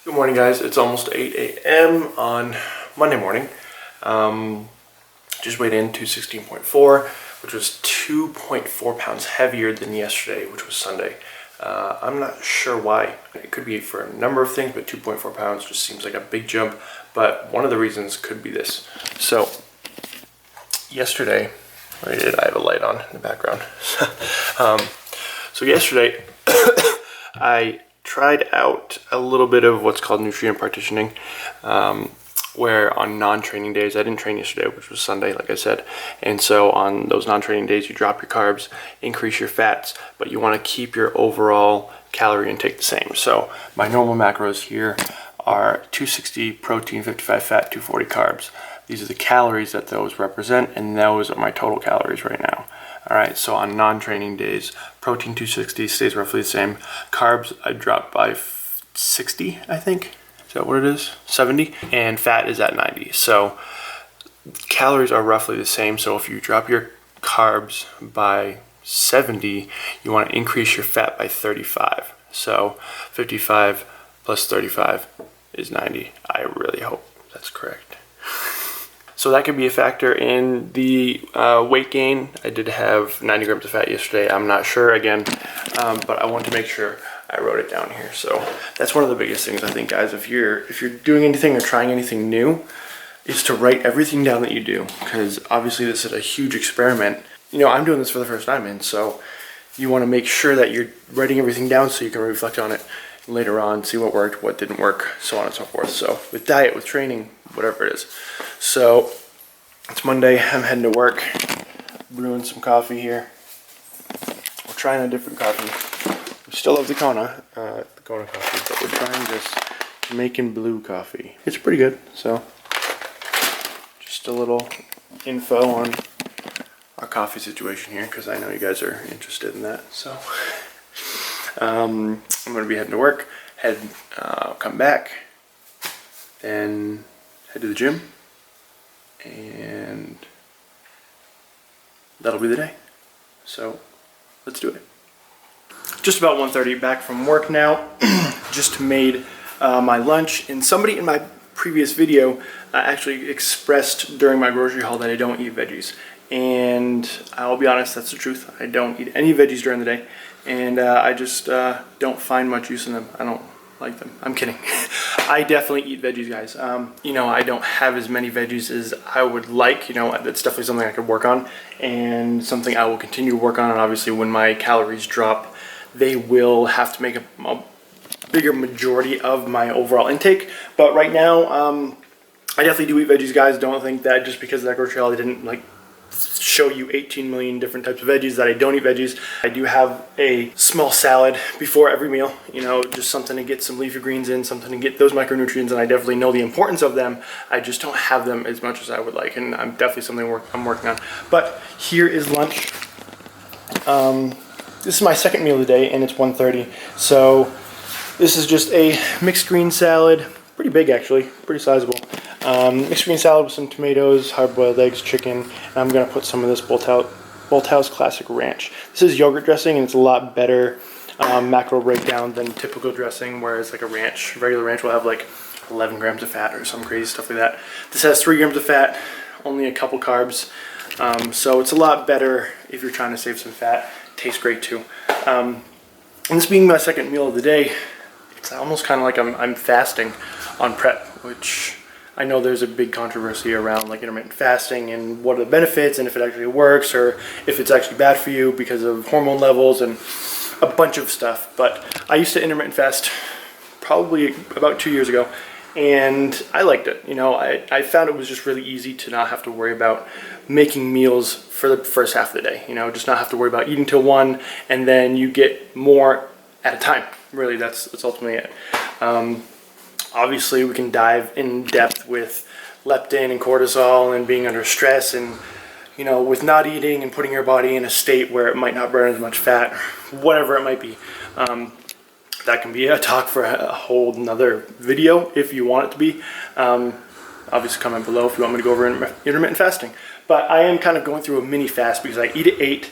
Good morning, guys. It's almost 8 a.m. on Monday morning. Just weighed in to 16.4, which was 2.4 pounds heavier than yesterday, which was Sunday. I'm not sure why. It could be for a number of things, but 2.4 pounds just seems like a big jump. But one of the reasons could be this. So yesterday, I have a light on in the background. So yesterday, I tried out a little bit of what's called nutrient partitioning, where on non-training days, I didn't train yesterday, which was Sunday, like I said, and so on those non-training days, you drop your carbs, increase your fats, but you want to keep your overall calorie intake the same. So my normal macros here are 260 protein, 55 fat, 240 carbs. These are the calories that those represent, and those are my total calories right now. All right, so on non-training days, protein 260 stays roughly the same. Carbs, I dropped by 60, I think. Is that what it is? 70. And fat is at 90. So calories are roughly the same. So if you drop your carbs by 70, you want to increase your fat by 35. So 55 plus 35 is 90. I really hope that's correct. So that could be a factor in the weight gain. I did have 90 grams of fat yesterday. I'm not sure again, but I want to make sure I wrote it down here. So that's one of the biggest things, I think, guys. If you're doing anything or trying anything new, is to write everything down that you do, because obviously this is a huge experiment. You know, I'm doing this for the first time, and so you want to make sure that you're writing everything down so you can reflect on it later on, see what worked, what didn't work, so on and so forth. So with diet, with training, whatever it is. So it's Monday, I'm heading to work, brewing some coffee here. We're trying a different coffee. We still have the Kona coffee, but we're trying this Jamaican blue coffee. It's pretty good, so just a little info on our coffee situation here, because I know you guys are interested in that. So I'm going to be heading to work, come back, then head to the gym, and that'll be the day. So let's do it. Just about 1:30, back from work now. Just made my lunch, and somebody in my previous video actually expressed during my grocery haul that I don't eat veggies, and I'll be honest, that's the truth. I don't eat any veggies during the day, and I just don't find much use in them. I don't like them. I'm kidding. I definitely eat veggies, guys. You know, I don't have as many veggies as I would like. You know, that's definitely something I could work on, and something I will continue to work on. And obviously, when my calories drop, they will have to make a bigger majority of my overall intake. But right now, I definitely do eat veggies, guys. Don't think that just because of that grocery haul I didn't like show you 18 million different types of veggies that I don't eat veggies. I do have a small salad before every meal, you know, just something to get some leafy greens in, something to get those micronutrients, and I definitely know the importance of them. I just don't have them as much as I would like, and I'm definitely something I'm working on. But here is lunch. This is my second meal of the day, and it's 1:30. So this is just a mixed green salad, pretty big actually, pretty sizable. Mixed green salad with some tomatoes, hard-boiled eggs, chicken, and I'm going to put some of this Bolthouse Classic Ranch. This is yogurt dressing, and it's a lot better macro breakdown than typical dressing, whereas like a regular ranch will have like 11 grams of fat or some crazy stuff like that. This has 3 grams of fat, only a couple carbs, so it's a lot better if you're trying to save some fat. Tastes great too. And this being my second meal of the day, it's almost kind of like I'm fasting on prep, which I know there's a big controversy around like intermittent fasting and what are the benefits and if it actually works or if it's actually bad for you because of hormone levels and a bunch of stuff. But I used to intermittent fast probably about 2 years ago, and I liked it. You know, I found it was just really easy to not have to worry about making meals for the first half of the day. You know, just not have to worry about eating till 1, and then you get more at a time. Really, that's ultimately it. Obviously, we can dive in depth with leptin and cortisol and being under stress and, you know, with not eating and putting your body in a state where it might not burn as much fat, whatever it might be. That can be a talk for a whole nother video if you want it to be. Obviously, comment below if you want me to go over intermittent fasting. But I am kind of going through a mini fast because I eat at 8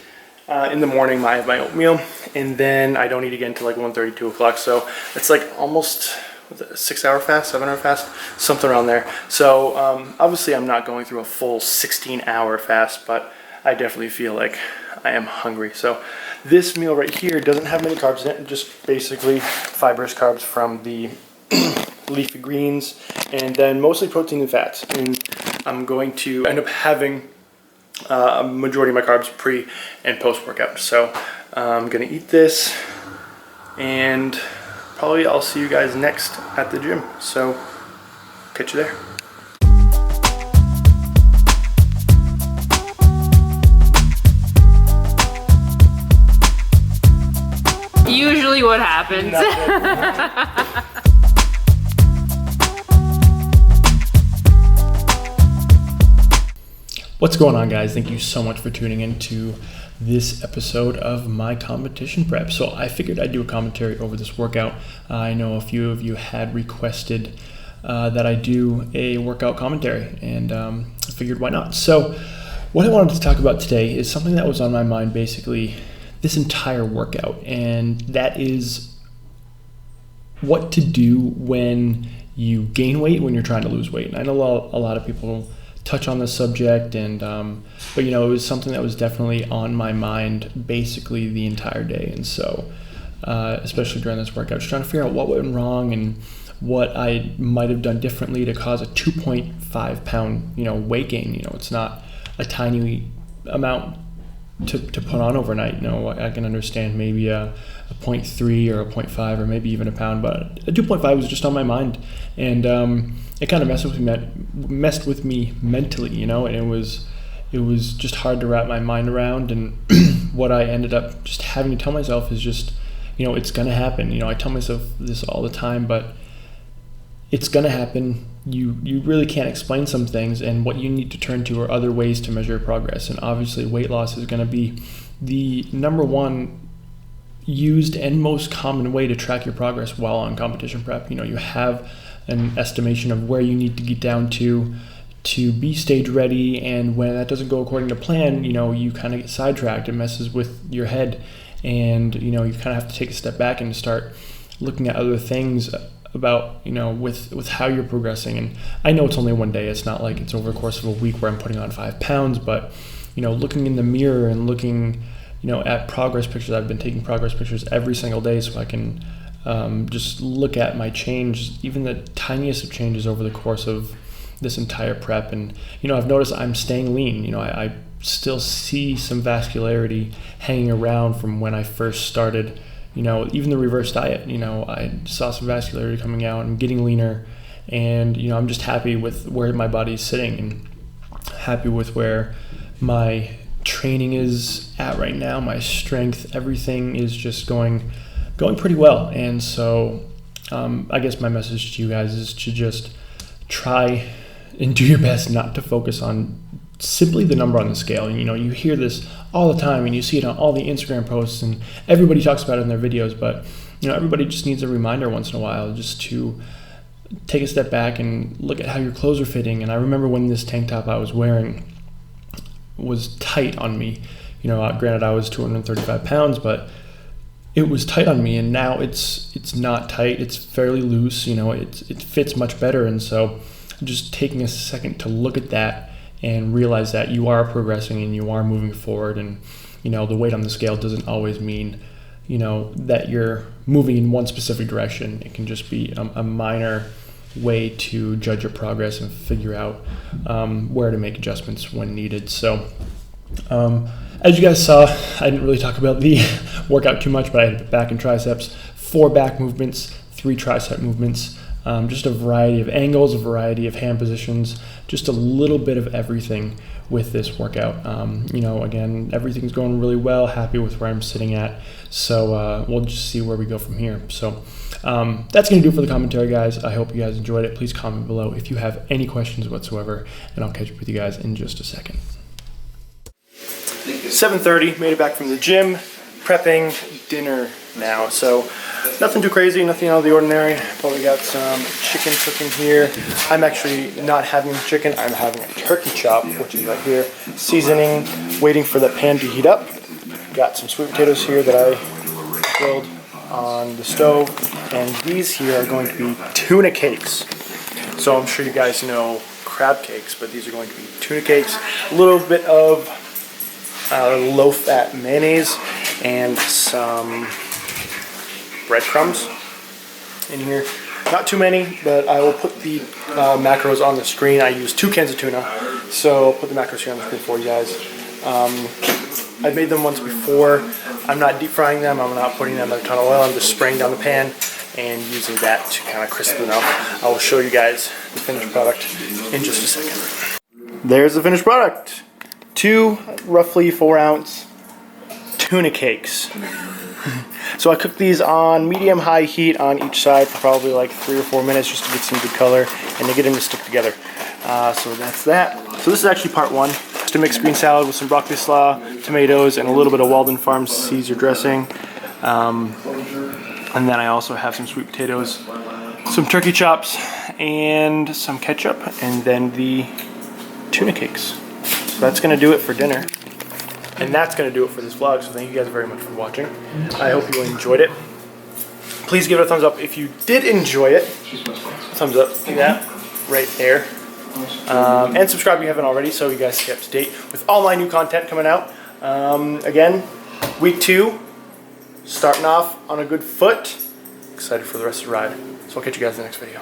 in the morning. I have my oatmeal, and then I don't eat again until like 1:30, 2 o'clock. So it's like almost was it a 6-hour fast, 7-hour fast, something around there. So obviously I'm not going through a full 16-hour fast, but I definitely feel like I am hungry. So this meal right here doesn't have many carbs in it, just basically fibrous carbs from the leafy greens, and then mostly protein and fats. And I'm going to end up having a majority of my carbs pre and post workout. So I'm gonna eat this, and probably I'll see you guys next at the gym. So catch you there. Usually what happens. What's going on, guys? Thank you so much for tuning in to this episode of my competition prep. So I figured I'd do a commentary over this workout. I know a few of you had requested that I do a workout commentary, and I figured why not. So what I wanted to talk about today is something that was on my mind basically this entire workout, and that is what to do when you gain weight when you're trying to lose weight. And I know a lot of people touch on this subject, and but you know, it was something that was definitely on my mind basically the entire day. And so especially during this workout, just trying to figure out what went wrong and what I might have done differently to cause a 2.5 pound weight gain. It's not a tiny amount to put on overnight. I can understand maybe a 0.3 or a 0.5 or maybe even a pound, but a 2.5 was just on my mind, and it kind of messed with me mentally, and it was just hard to wrap my mind around. And what I ended up just having to tell myself is just, it's gonna happen. I tell myself this all the time, but it's gonna happen. You really can't explain some things, and what you need to turn to are other ways to measure progress. And obviously weight loss is going to be the number one used and most common way to track your progress while on competition prep. You have an estimation of where you need to get down to be stage ready, and when that doesn't go according to plan, you kind of get sidetracked. It messes with your head, and you kind of have to take a step back and start looking at other things about with how you're progressing. And I know it's only one day, it's not like it's over the course of a week where I'm putting on 5 pounds, but looking in the mirror and looking at progress pictures. I've been taking progress pictures every single day so I can just look at my change, even the tiniest of changes over the course of this entire prep. And I've noticed I'm staying lean. I still see some vascularity hanging around from when I first started. Even the reverse diet, I saw some vascularity coming out. I'm getting leaner, and I'm just happy with where my body's sitting, and happy with where my training is at right now. My strength, everything is just going pretty well. And so I guess my message to you guys is to just try and do your best not to focus on simply the number on the scale. And you hear this all the time, and you see it on all the Instagram posts, and everybody talks about it in their videos, but everybody just needs a reminder once in a while just to take a step back and look at how your clothes are fitting. And I remember when this tank top I was wearing was tight on me. Granted, I was 235 pounds, but it was tight on me, and now it's not tight. It's fairly loose. It fits much better. And so just taking a second to look at that and realize that you are progressing and you are moving forward. And the weight on the scale doesn't always mean that you're moving in one specific direction. It can just be a minor way to judge your progress and figure out where to make adjustments when needed. So as you guys saw, I didn't really talk about the workout too much, but I had back and triceps, 4 back movements, 3 tricep movements, just a variety of angles, a variety of hand positions, just a little bit of everything with this workout. Again, everything's going really well, happy with where I'm sitting at. So we'll just see where we go from here. So that's going to do it for the commentary, guys. I hope you guys enjoyed it. Please comment below if you have any questions whatsoever, and I'll catch up with you guys in just a second. 7:30, made it back from the gym, prepping dinner now. So nothing too crazy, nothing out of the ordinary. Probably got some chicken cooking here. I'm actually not having chicken, I'm having a turkey chop, which is right here. Seasoning, waiting for the pan to heat up. Got some sweet potatoes here that I grilled on the stove, and these here are going to be tuna cakes. So I'm sure you guys know crab cakes, but these are going to be tuna cakes. A little bit of low-fat mayonnaise and some breadcrumbs in here. Not too many, but I will put the macros on the screen. I use 2 cans of tuna, so I'll put the macros here on the screen for you guys. I've made them once before. I'm not deep frying them. I'm not putting them in a ton of oil. I'm just spraying down the pan and using that to kind of crisp them up. I will show you guys the finished product in just a second. There's the finished product. 2 roughly 4-ounce tuna cakes. So I cooked these on medium-high heat on each side for probably like 3 or 4 minutes just to get some good color and to get them to stick together. So that's that. So this is actually part 1. Just a mixed green salad with some broccoli slaw, tomatoes, and a little bit of Walden Farms Caesar dressing. And then I also have some sweet potatoes, some turkey chops, and some ketchup, and then the tuna cakes. So that's going to do it for dinner. And that's going to do it for this vlog, so thank you guys very much for watching. I hope you enjoyed it. Please give it a thumbs up if you did enjoy it. Thumbs up, like that, right there. And subscribe if you haven't already, so you guys stay up to date with all my new content coming out. Again, week 2, starting off on a good foot. Excited for the rest of the ride. So I'll catch you guys in the next video.